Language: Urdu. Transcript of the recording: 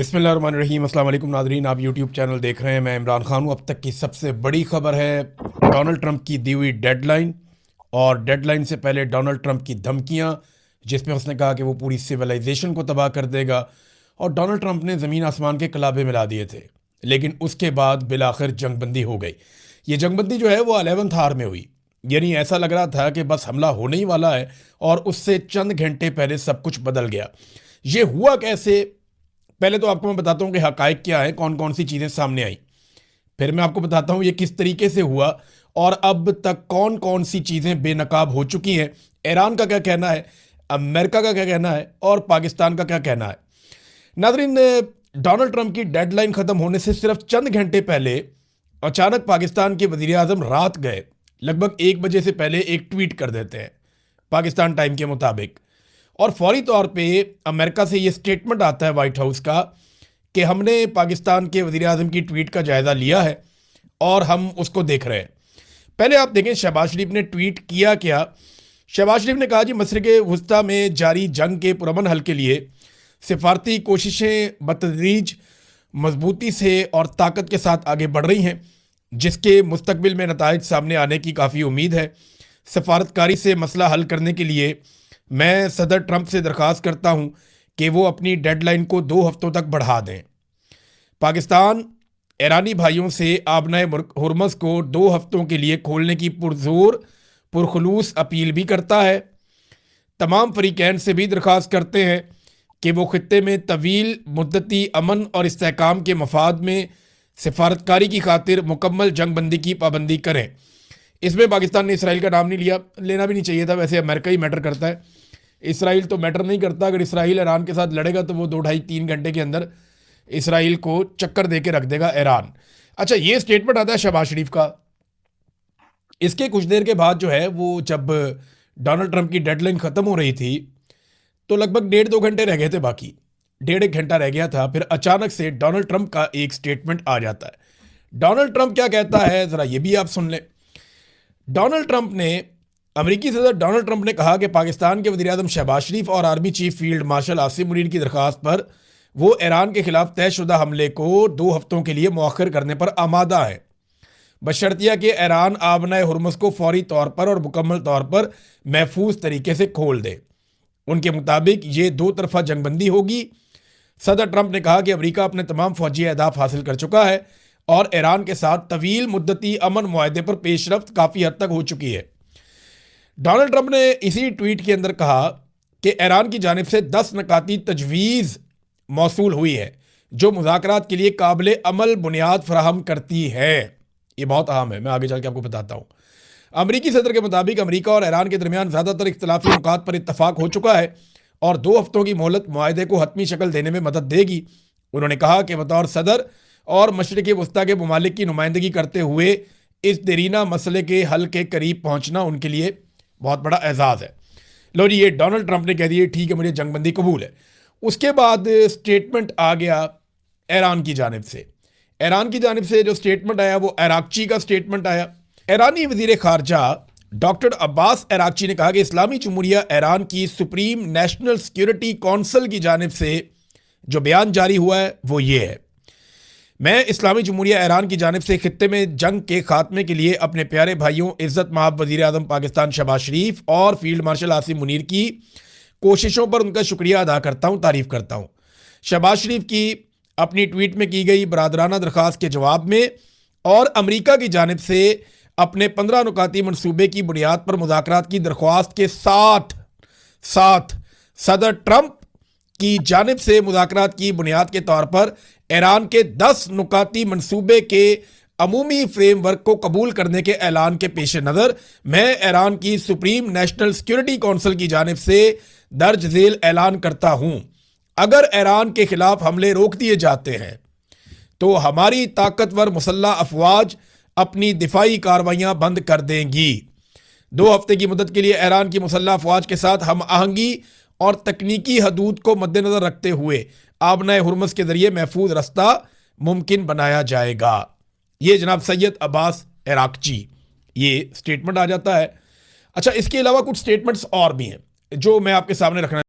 بسم اللہ الرحمن الرحیم۔ السلام علیکم ناظرین، آپ یوٹیوب چینل دیکھ رہے ہیں، میں عمران خان ہوں۔ اب تک کی سب سے بڑی خبر ہے ڈونلڈ ٹرمپ کی دی ہوئی ڈیڈ لائن، اور ڈیڈ لائن سے پہلے ڈونلڈ ٹرمپ کی دھمکیاں، جس میں اس نے کہا کہ وہ پوری سویلائزیشن کو تباہ کر دے گا، اور ڈونلڈ ٹرمپ نے زمین آسمان کے کلابے ملا دیے تھے، لیکن اس کے بعد بالآخر جنگ بندی ہو گئی۔ یہ جنگ بندی جو ہے وہ 11 آور میں ہوئی، یعنی ایسا لگ رہا تھا کہ بس حملہ ہونے ہی والا ہے، اور اس سے چند گھنٹے پہلے سب کچھ بدل گیا۔ یہ ہوا کیسے؟ پہلے تو آپ کو میں بتاتا ہوں کہ حقائق کیا ہیں، کون کون سی چیزیں سامنے آئیں، پھر میں آپ کو بتاتا ہوں یہ کس طریقے سے ہوا، اور اب تک کون کون سی چیزیں بے نقاب ہو چکی ہیں، ایران کا کیا کہنا ہے، امریکہ کا کیا کہنا ہے، اور پاکستان کا کیا کہنا ہے۔ ناظرین، ڈونلڈ ٹرمپ کی ڈیڈ لائن ختم ہونے سے صرف چند گھنٹے پہلے اچانک پاکستان کے وزیر اعظم رات گئے لگ بھگ 1 بجے سے پہلے ایک ٹویٹ کر دیتے ہیں پاکستان ٹائم کے مطابق، اور فوری طور پہ امریکہ سے یہ سٹیٹمنٹ آتا ہے وائٹ ہاؤس کا کہ ہم نے پاکستان کے وزیر اعظم کی ٹویٹ کا جائزہ لیا ہے اور ہم اس کو دیکھ رہے ہیں۔ پہلے آپ دیکھیں شہباز شریف نے ٹویٹ کیا۔ شہباز شریف نے کہا جی مشرق وسطیٰ میں جاری جنگ کے پرامن حل کے لیے سفارتی کوششیں بتدریج مضبوطی سے اور طاقت کے ساتھ آگے بڑھ رہی ہیں، جس کے مستقبل میں نتائج سامنے آنے کی کافی امید ہے۔ سفارتکاری سے مسئلہ حل کرنے کے لیے میں صدر ٹرمپ سے درخواست کرتا ہوں کہ وہ اپنی ڈیڈ لائن کو 2 ہفتوں تک بڑھا دیں۔ پاکستان ایرانی بھائیوں سے آبنائے ہرمز کو 2 ہفتوں کے لیے کھولنے کی پرزور پرخلوص اپیل بھی کرتا ہے۔ تمام فریقین سے بھی درخواست کرتے ہیں کہ وہ خطے میں طویل مدتی امن اور استحکام کے مفاد میں سفارتکاری کی خاطر مکمل جنگ بندی کی پابندی کریں۔ اس میں پاکستان نے اسرائیل کا نام نہیں لیا، لینا بھی نہیں چاہیے تھا، ویسے امریکہ ہی میٹر کرتا ہے، اسرائیل تو میٹر نہیں کرتا۔ اگر اسرائیل ایران کے ساتھ لڑے گا تو وہ 2-2.5-3 گھنٹے کے اندر اسرائیل کو چکر دے کے رکھ دے گا ایران۔ اچھا، یہ سٹیٹمنٹ آتا ہے شہباز شریف کا۔ اس کے کچھ دیر کے بعد جو ہے وہ جب ڈونلڈ ٹرمپ کی ڈیڈ لائن ختم ہو رہی تھی تو لگ بھگ 1.5-2 گھنٹے رہ گئے تھے، باقی 1.5 گھنٹہ رہ گیا تھا، پھر اچانک سے ڈونلڈ ٹرمپ کا ایک سٹیٹمنٹ آ جاتا ہے۔ ڈونلڈ ٹرمپ کیا کہتا ہے ذرا یہ بھی آپ سن لیں۔ امریکی صدر ڈونلڈ ٹرمپ نے کہا کہ پاکستان کے وزیر اعظم شہباز شریف اور army chief field marshal Asim Munir کی درخواست پر وہ ایران کے خلاف طے شدہ حملے کو 2 ہفتوں کے لیے مؤخر کرنے پر آمادہ ہے، بشرطیہ کہ ایران آبنائے ہرمز کو فوری طور پر اور مکمل طور پر محفوظ طریقے سے کھول دے۔ ان کے مطابق یہ 2 طرفہ جنگ بندی ہوگی۔ صدر ٹرمپ نے کہا کہ امریکہ اپنے تمام فوجی اہداف حاصل کر چکا ہے اور ایران کے ساتھ طویل مدتی امن معاہدے پر پیش رفت کافی حد تک ہو چکی ہے۔ ڈونلڈ ٹرمپ نے اسی ٹویٹ کے اندر کہا کہ ایران کی جانب سے 10 نکاتی تجویز موصول ہوئی ہے جو مذاکرات کے لیے قابل عمل بنیاد فراہم کرتی ہے۔ یہ بہت اہم ہے، میں آگے چل کے آپ کو بتاتا ہوں۔ امریکی صدر کے مطابق امریکہ اور ایران کے درمیان زیادہ تر اختلافی نکات پر اتفاق ہو چکا ہے اور 2 ہفتوں کی مہلت معاہدے کو حتمی شکل دینے میں مدد دے گی۔ انہوں نے کہا کہ بطور صدر اور مشرق وسطیٰ کے ممالک کی نمائندگی کرتے ہوئے اس دیرینہ مسئلے کے حل کے قریب پہنچنا ان کے لیے بہت بڑا اعزاز ہے۔ لو جی، یہ ڈونلڈ ٹرمپ نے کہہ دیا ٹھیک ہے مجھے جنگ بندی قبول ہے۔ اس کے بعد سٹیٹمنٹ آ گیا ایران کی جانب سے۔ ایران کی جانب سے جو سٹیٹمنٹ آیا وہ عراقچی کا سٹیٹمنٹ آیا۔ ایرانی وزیر خارجہ ڈاکٹر عباس عراقچی نے کہا کہ اسلامی جمہوریہ ایران کی سپریم نیشنل سیکیورٹی کونسل کی جانب سے جو بیان جاری ہوا ہے وہ یہ ہے: میں اسلامی جمہوریہ ایران کی جانب سے خطے میں جنگ کے خاتمے کے لیے اپنے پیارے بھائیوں عزت مآب وزیر اعظم پاکستان شہباز شریف اور فیلڈ مارشل عاصم منیر کی کوششوں پر ان کا شکریہ ادا کرتا ہوں، تعریف کرتا ہوں۔ شہباز شریف کی اپنی ٹویٹ میں کی گئی برادرانہ درخواست کے جواب میں اور امریکہ کی جانب سے اپنے 15 نکاتی منصوبے کی بنیاد پر مذاکرات کی درخواست کے ساتھ صدر ٹرمپ کی جانب سے مذاکرات کی بنیاد کے طور پر ایران کے 10 نکاتی منصوبے کے عمومی فریم ورک کو قبول کرنے کے اعلان کے پیش نظر میں ایران کی سپریم نیشنل سیکیورٹی کونسل کی جانب سے درج ذیل اعلان کرتا ہوں: اگر ایران کے خلاف حملے روک دیے جاتے ہیں تو ہماری طاقتور مسلح افواج اپنی دفاعی کارروائیاں بند کر دیں گی۔ 2 ہفتے کی مدت کے لیے ایران کی مسلح افواج کے ساتھ ہم آہنگی اور تکنیکی حدود کو مد نظر رکھتے ہوئے آبنائے ہرمز کے ذریعے محفوظ رستہ ممکن بنایا جائے گا۔ یہ جناب سید عباس عراقچی یہ سٹیٹمنٹ آ جاتا ہے۔ اچھا، اس کے علاوہ کچھ سٹیٹمنٹس اور بھی ہیں جو میں آپ کے سامنے رکھنا